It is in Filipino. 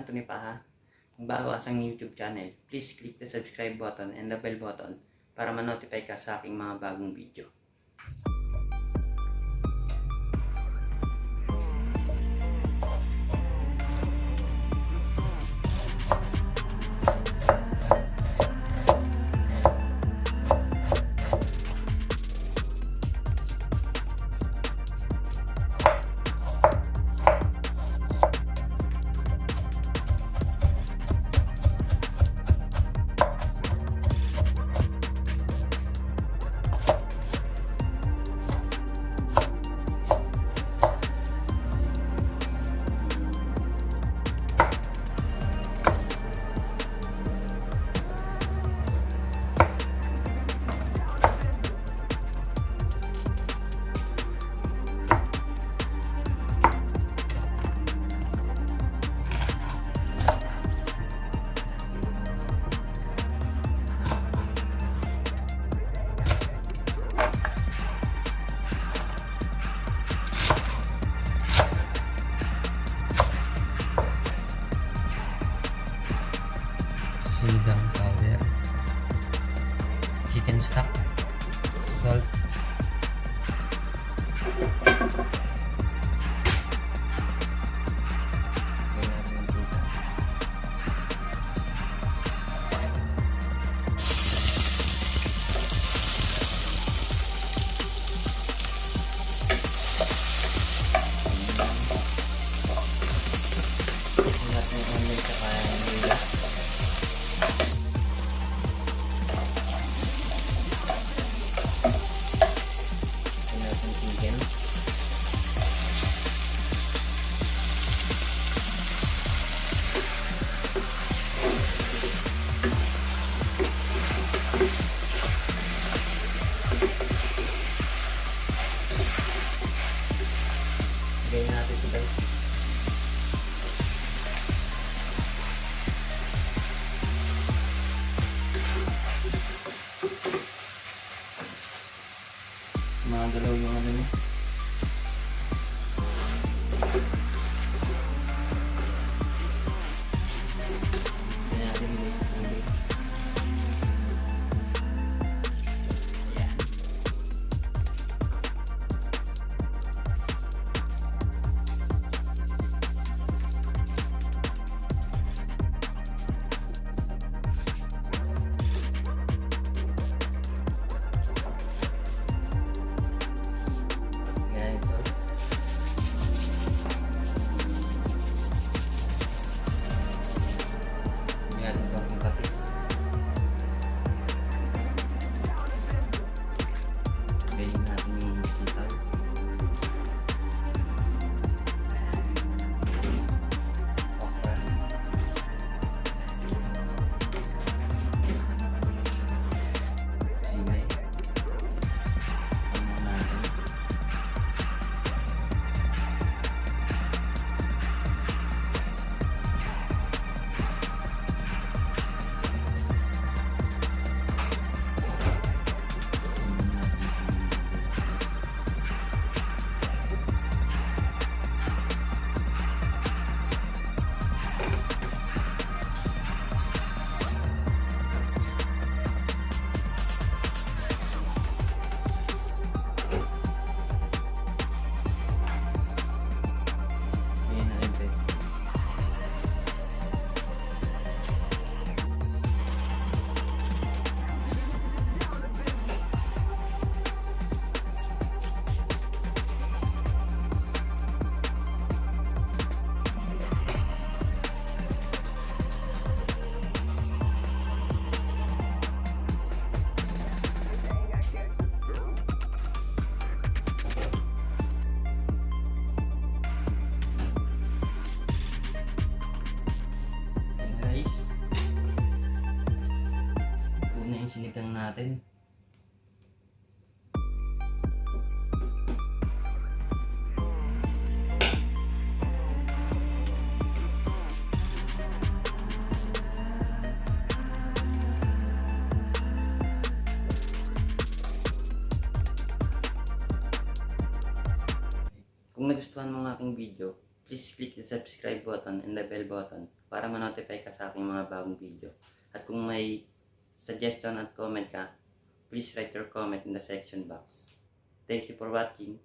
ito ni pa ha. Kung bago ka sa YouTube channel, please click the subscribe button and the bell button para ma-notify ka sa aking mga bagong video. Sinigang powder, chicken stock, salt, Gawin natin ito guys. Mga dalaw yung ano niya. Kaya natin guys. Sinigang natin. Kung nagustuhan mo ang aking video, please click the subscribe button and the bell button para ma-notify ka sa aking mga bagong video. At kung may suggestion at comment ka, please write your comment in the section box. Thank you for watching.